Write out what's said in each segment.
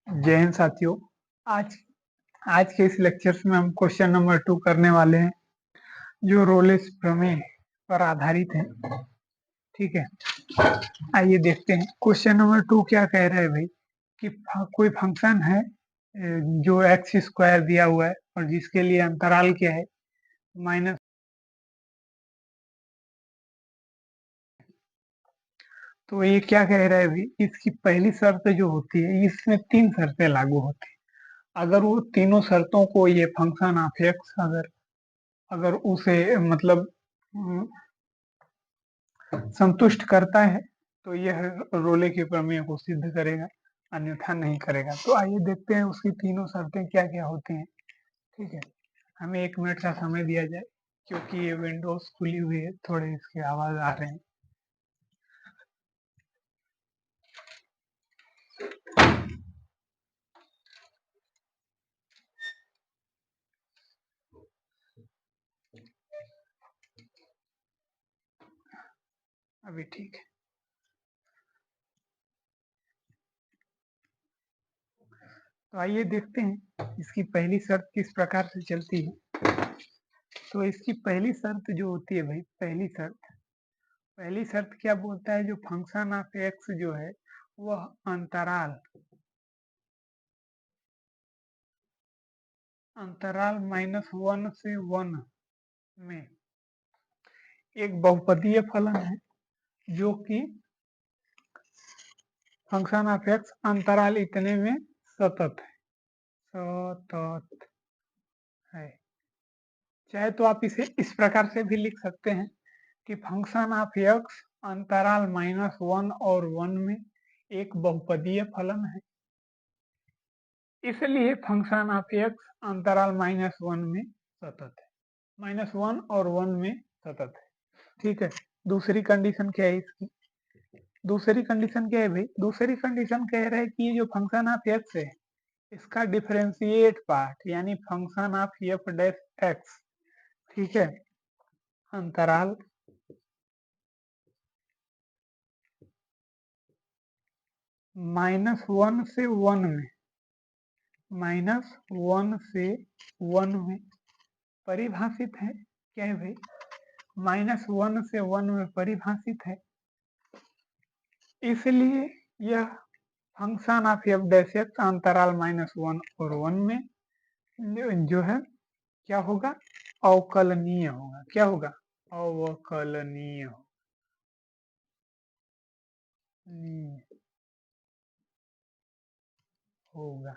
जय हिंद साथियों। आज आज के इस लेक्चर्स में हम क्वेश्चन नंबर 2 करने वाले हैं जो रोलेस प्रमेय पर आधारित है। ठीक है, आइए देखते हैं क्वेश्चन नंबर 2 क्या कह रहा है भाई कि कोई फंक्शन है जो एक्स स्क्वायर दिया हुआ है और जिसके लिए अंतराल क्या है माइनस। तो ये क्या कह रहा है भाई, इसकी पहली शर्त जो होती है, इसमें 3 शर्तें लागू होती है। अगर वो तीनों शर्तों को ये फंक्शन ऑफ एक्स अगर अगर उसे मतलब संतुष्ट करता है तो यह रोले के प्रमेय को सिद्ध करेगा, अन्यथा नहीं करेगा। तो आइए देखते हैं उसकी तीनों शर्तें क्या क्या होती हैं। ठीक है, हमें 1 मिनट का समय दिया जाए क्योंकि ये विंडोज खुली हुई है, थोड़े इसके आवाज आ रहे हैं। अभी ठीक है। तो आइए देखते हैं इसकी पहली शर्त किस प्रकार से चलती है। तो इसकी पहली शर्त जो होती है भाई, पहली शर्त क्या बोलता है, जो फंक्शन ऑफ एक्स जो है वह अंतराल -1 से 1 में एक बहुपदीय फलन है जो कि फंक्शन ऑफ एक्स अंतराल इतने में सतत है। चाहे तो आप इसे इस प्रकार से भी लिख सकते हैं कि फंक्शन ऑफ एक्स अंतराल -1 और 1 में एक बहुपदीय फलन है, इसलिए फंक्शन ऑफ एक्स अंतराल -1 में सतत है। -1 और 1 में सतत है। ठीक है, दूसरी कंडीशन क्या है इसकी? दूसरी कंडीशन क्या है भाई? दूसरी कंडीशन कह रहा है कि ये जो फंक्शन ऑफ एक्स है इसका डिफरेंशिएट पार्ट यानी function of F dash x, ठीक है, अंतराल -1 से 1 में परिभाषित है। क्या है भाई? -1 से 1 में परिभाषित है, इसलिए यह function of F dash x अंतराल -1 और 1 में जो है क्या होगा? अवकलनीय होगा। क्या होगा? अवकलनीय होगा।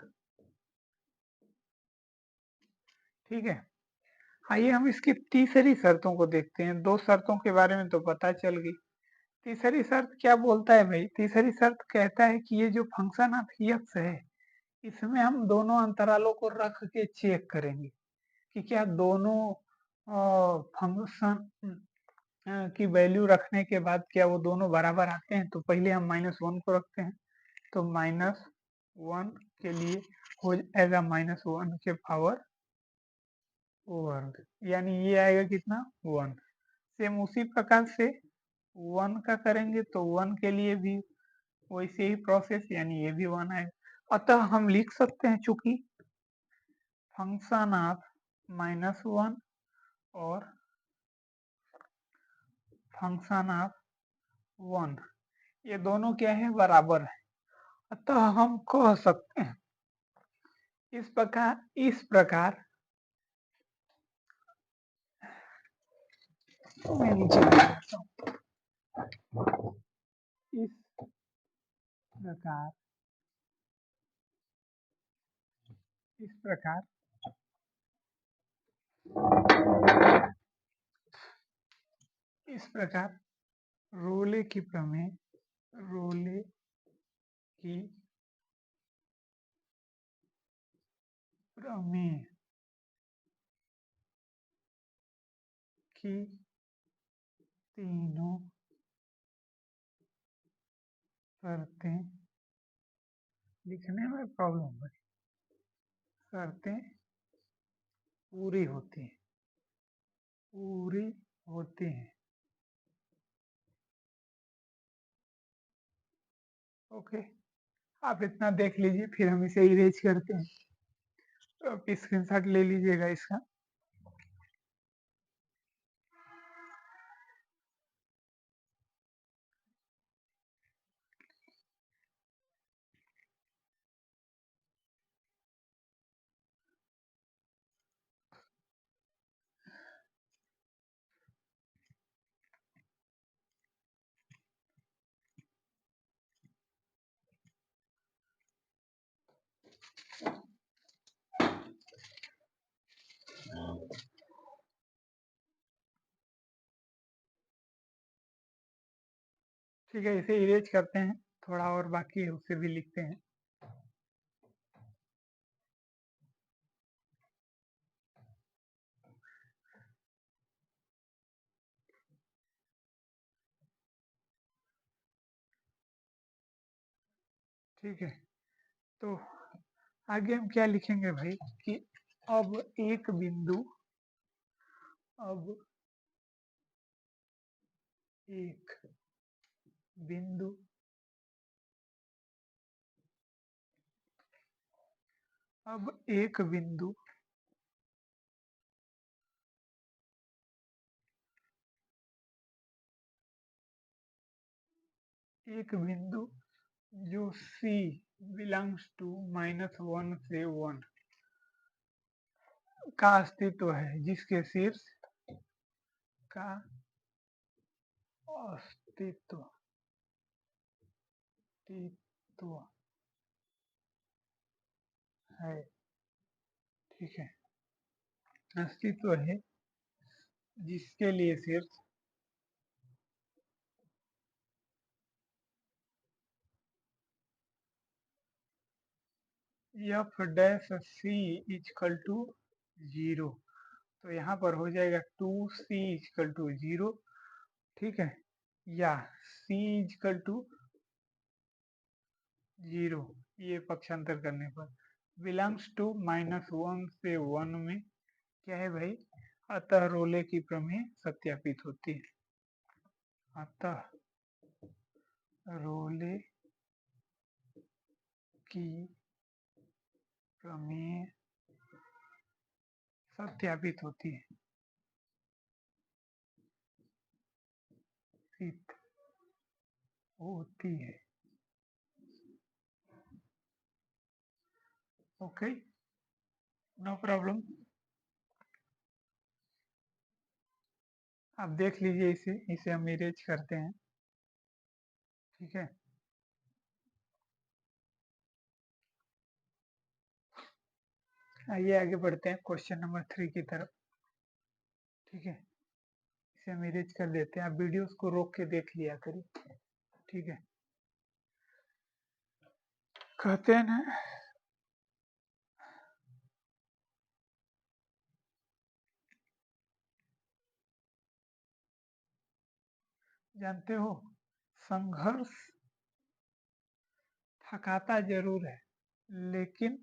ठीक है, आइए हम इसकी तीसरी शर्तों को देखते हैं। 2 शर्तों के बारे में तो पता चल गई। तीसरी शर्त क्या बोलता है भाई? तीसरी शर्त कहता है कि ये जो फंक्शन ऑफ एक्स है इसमें हम दोनों अंतरालों को रख के चेक करेंगे कि क्या दोनों फंक्शन की वैल्यू रखने के बाद क्या वो दोनों बराबर आते हैं। तो पहले हम -1 को रखते हैं, तो -1 के लिए हो जाएगा -1 के पावर वर्ग, यानी ये आएगा कितना? 1। सेम उसी प्रकार से 1 का करेंगे तो 1 के लिए भी वैसे ही प्रोसेस, यानी ये भी 1 आएगा। अतः हम लिख सकते हैं, चूंकि फंक्शन ऑफ -1 और फंक्शन ऑफ 1 ये दोनों क्या है? बराबर है। अतः हम कह सकते हैं इस प्रकार मैं नीचे लिख देता हूं। इस प्रकार इस प्रकार इस प्रकार रोले की प्रमेय रोले की प्रमेय की तीनों शर्तें लिखने में प्रॉब्लम है। शर्तें पूरी होती हैं। ओके, आप इतना देख लीजिए, फिर हम इसे इरेज करते हैं। तो आप स्क्रीनशॉट ले लीजिएगा इसका। ठीक है, इसे इरेज करते हैं। थोड़ा और बाकी है, उसे भी लिखते हैं। ठीक है, तो आगे हम क्या लिखेंगे भाई कि अब एक बिंदु अब एक बिंदु अब एक बिंदु एक बिंदु जो C बिलोंग्स टू -1 से 1 का अस्तित्व है, जिसके शीर्ष का अस्तित्व अस्तित्व है। ठीक है, अस्तित्व है जिसके लिए शीर्ष F dash C is equal to 0। तो यहाँ पर हो जाएगा 2C इजकल टू 0। ठीक है, या C इजकल टू 0, ये पक्षांतर करने पर बिलोंग्स टू -1 से 1 में क्या है भाई, अतः रोले की प्रमेय सत्यापित होती है। अतः रोले की प्रमेय सत्यापित होती है। सिद्ध होती है। Okay, no problem. आप देख लीजिए इसे हम इरेज करते हैं। ठीक है, आइए आगे बढ़ते हैं क्वेश्चन नंबर 3 की तरफ। ठीक है, इसे हम इरेज कर देते हैं। आप वीडियोस को रोक के देख लिया करिए। ठीक है, कहते हैं ना, जानते हो, संघर्ष थकाता जरूर है, लेकिन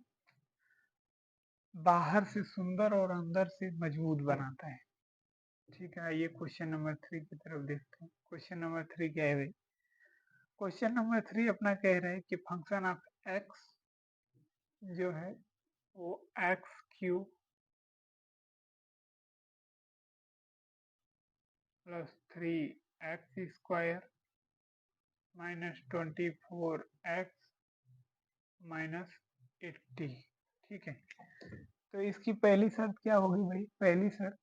बाहर से सुंदर और अंदर से मजबूत बनाता है। ठीक है, आइए क्वेश्चन नंबर 3 की तरफ देखते हैं। क्वेश्चन नंबर 3 क्या है भाई? क्वेश्चन नंबर 3 अपना कह रहा है कि फंक्शन ऑफ एक्स जो है वो x³ प्लस 3x² -24x -80। ठीक है, तो इसकी पहली शर्त क्या होगी भाई? पहली शर्त,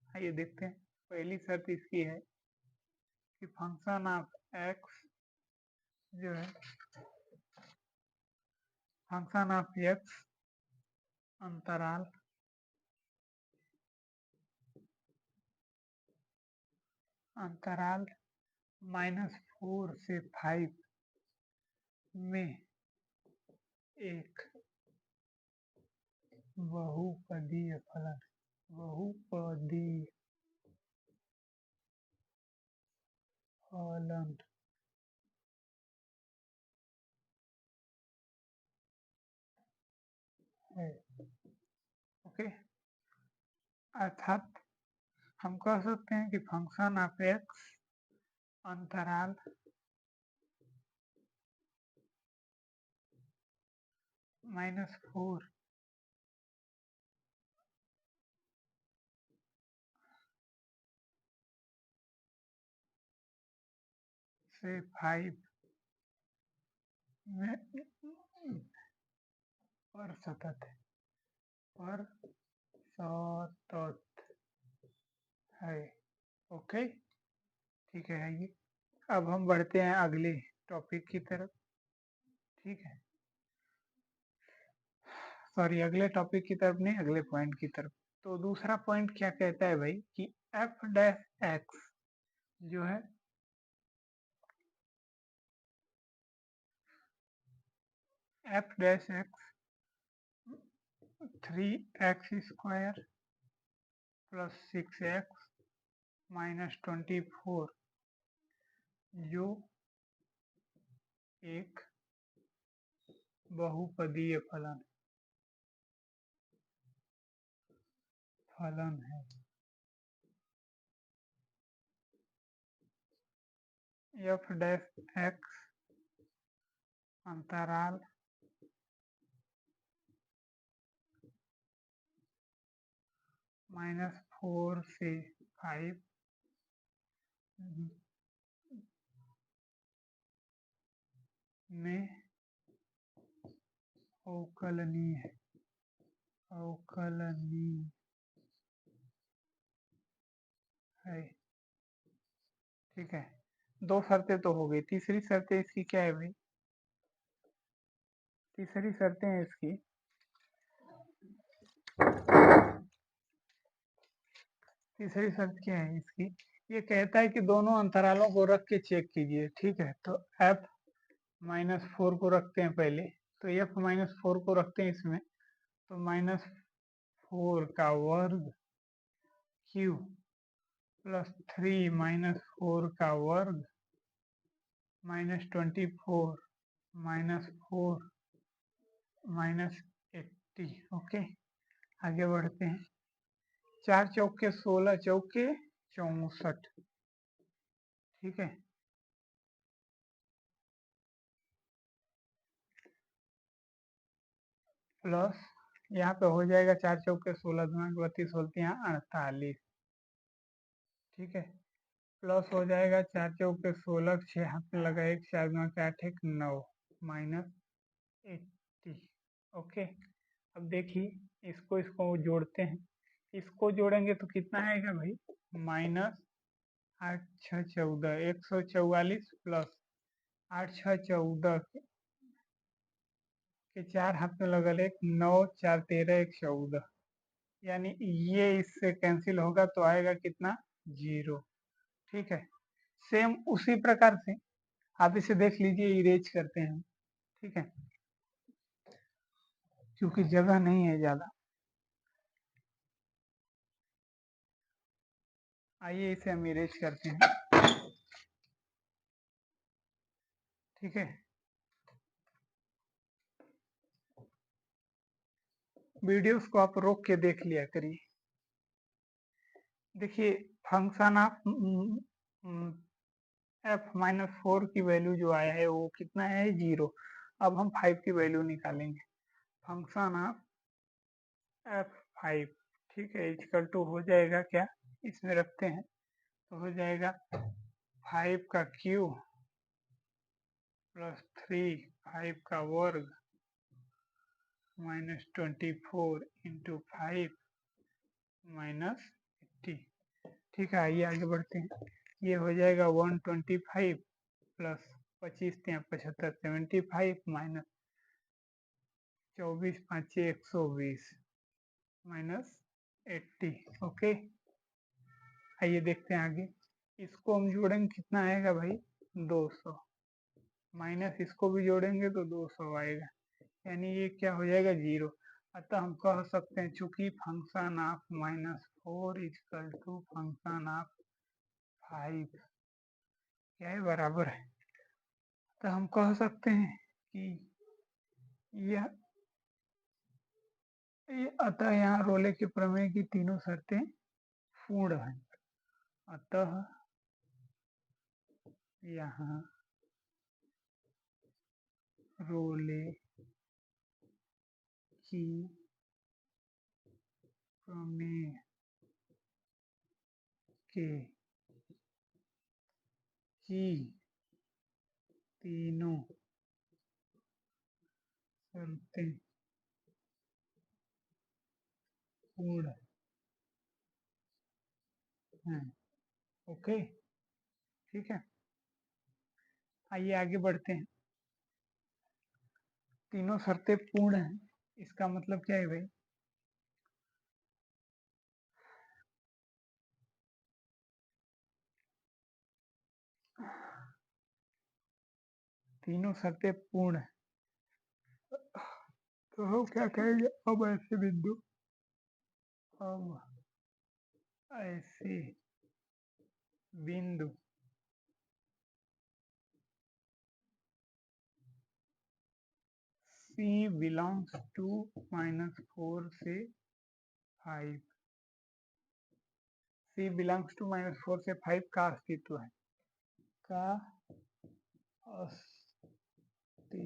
आइए देखते हैं। पहली शर्त इसकी है कि फंक्शन ऑफ एक्स जो है, फंक्शन ऑफ एक्स अंतराल अंतराल -4 से 5 में एक बहुपदीय फलन बहुपदीय फलन है। ओके, अर्थात हम कह सकते हैं कि फंक्शन ऑफ एक्स अंतराल -4 से 5 में पर सतत है। ओके, ठीक है ये। अब हम बढ़ते हैं अगले टॉपिक की तरफ। ठीक है, सॉरी, अगले टॉपिक की तरफ नहीं, अगले पॉइंट की तरफ। तो दूसरा पॉइंट क्या कहता है भाई कि एफ डैश एक्स जो है F dash x 3x² plus 6x minus 24 जो एक बहुपदीय फलन है। एफ डैश एक्स अंतराल -4 से 5 में अवकलनीय है। ठीक है, दो शर्तें तो हो गई। तीसरी शर्तें इसकी क्या है भाई? तीसरी शर्तें हैं इसकी तीसरी शर्त क्या है इसकी? ये कहता है कि दोनों अंतरालों को रख के चेक कीजिए। ठीक है, तो f -4 को रखते हैं पहले, तो f -4 को रखते हैं इसमें, तो -4 का वर्ग q प्लस 3 -4 का वर्ग -24 -4 -80। ओके, आगे बढ़ते हैं। 4 चौके 16 चौके 64। ठीक है, प्लस यहाँ पे हो जाएगा 4 चौके 16 दिमाग 32 बोलते हैं 48। ठीक है, प्लस हो जाएगा 4 चौके 16 6 हाथ में लगा 1 4 दिमाग 8 1 9 -80। ओके, अब देखिए इसको इसको जोड़ते हैं। इसको जोड़ेंगे तो कितना आएगा भाई? -8 6 14 144 प्लस 8 6 14 के 4 हाथ में लगल 1 9 4 13 1 14, यानी ये इससे कैंसिल होगा तो आएगा कितना? 0। ठीक है, सेम उसी प्रकार से आप इसे देख लीजिए, इरेज करते हैं। ठीक है, क्योंकि जगह नहीं है ज्यादा। आइए इसे हम इरेज करते हैं। ठीक है, वीडियोस को आप रोक के देख लिया करिए। देखिए, फंक्शन ऑफ f-4 की वैल्यू जो आया है वो कितना है? 0। अब हम 5 की वैल्यू निकालेंगे। फंक्शन ऑफ f5, ठीक है, इक्वल टू हो जाएगा क्या? इसमें रखते हैं तो हो जाएगा 5 का क्यूब प्लस 3 5 का वर्ग -24 इंटू 5 -80। ठीक है, आइए आगे बढ़ते हैं। ये हो जाएगा 125 प्लस 25 75 75 माइनस 24 5 120 -80। ओके, आइए देखते हैं आगे। इसको हम जोड़ेंगे कितना आएगा भाई? 200 माइनस इसको भी जोड़ेंगे तो 200 आएगा, यानी ये क्या हो जाएगा? 0। अतः हम कह सकते हैं चूंकि function of -4 equal to function of 5 क्या है? बराबर है। तो हम कह सकते हैं कि यह अतः यहाँ रोले के प्रमेय की तीनों शर्तें पूर्ण हैं। अतः यहाँ रोले कि प्रमेय के ही तीनों शर्तें पूर्ण हैं। ओके, ठीक है, आइए आगे बढ़ते हैं। तीनों शर्तें पूर्ण हैं, इसका मतलब क्या है भाई? तीनों शर्तें पूर्ण हैं, तो हम क्या कहेंगे? अब ऐसे बिंदु, अब ऐसे बिंदु C belongs to -4 से 5, C belongs to -4 से 5 का अस्तित्व है, का अस्तित्व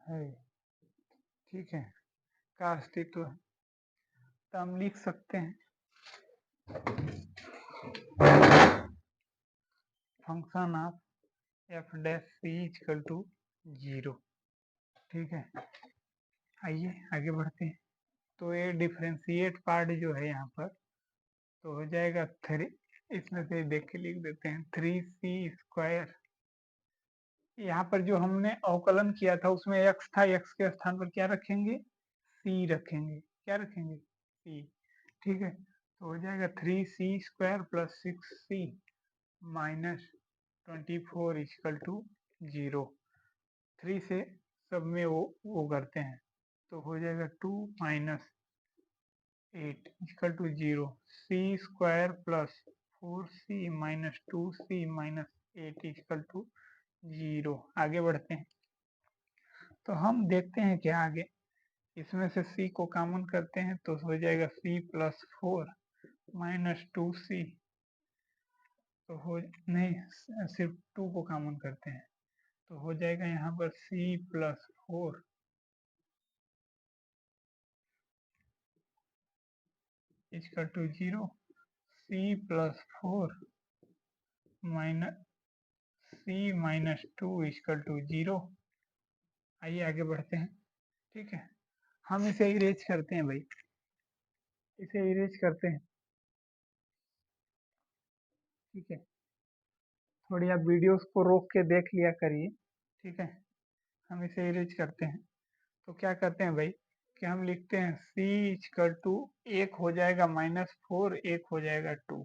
है, ठीक है, का अस्तित्व है। तो हम लिख सकते हैं function of F dash C equal to 0, ठीक है। आइए आगे बढ़ते हैं। तो ये डिफरेंशिएट पार्ट जो है यहाँ पर, तो हो जाएगा 3, इसमें से देख के लिख देते हैं 3c²। यहाँ पर जो हमने अवकलन किया था उसमें x था, x के स्थान पर क्या रखेंगे? c रखेंगे। क्या रखेंगे? c, ठीक है। तो हो जाएगा 3c² plus 6c minus 24 equal to 0। 3 से सब में वो करते हैं, तो हो जाएगा 2 minus 8 equal to 0। c² plus 4c minus 2c minus 8 equal to 0। आगे बढ़ते हैं, तो हम देखते हैं क्या आगे। इसमें से c को कॉमन करते हैं तो हो जाएगा c प्लस 4 माइनस 2c, तो हो नहीं, सिर्फ 2 को कॉमन करते हैं तो हो जाएगा यहाँ पर c plus 4 equal to 0, c plus 4 minus c minus 2 equal to 0। आइए आगे बढ़ते हैं, ठीक है। हम इसे इरेज करते हैं भाई, इसे इरेज करते हैं, ठीक है। थोड़ी आप वीडियोस को रोक के देख लिया करिए, ठीक है। हम इसे इरेज करते हैं, तो क्या करते हैं भाई कि हम लिखते हैं c इक्वल टू, एक हो जाएगा -4, एक हो जाएगा 2,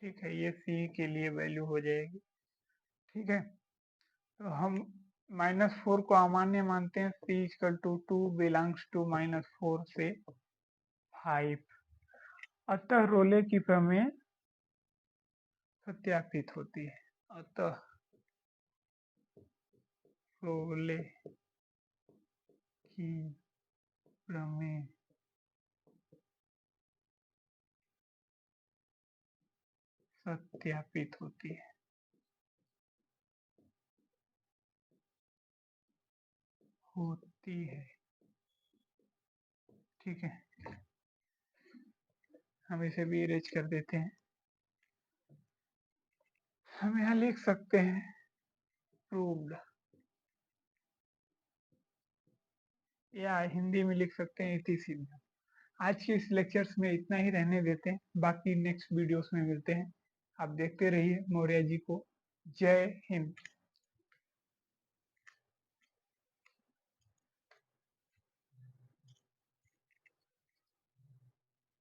ठीक है। ये c के लिए वैल्यू हो जाएगी, ठीक है। तो हम -4 को अमान्य मानते हैं, c equal to 2 belongs to -4 से 5, अतः रोले की प्रमेय सत्यापित होती है। अतः रोले की प्रमेय सत्यापित होती है, होती है, ठीक है। हम इसे भी इरेज कर देते हैं। हम यहाँ लिख सकते हैं प्रूव्ड, या हिंदी में लिख सकते हैं इति सिद्धम। आज के इस लेक्चर्स में इतना ही रहने देते हैं, बाकी नेक्स्ट वीडियोस में मिलते हैं। आप देखते रहिए मौर्य जी को। जय हिंद।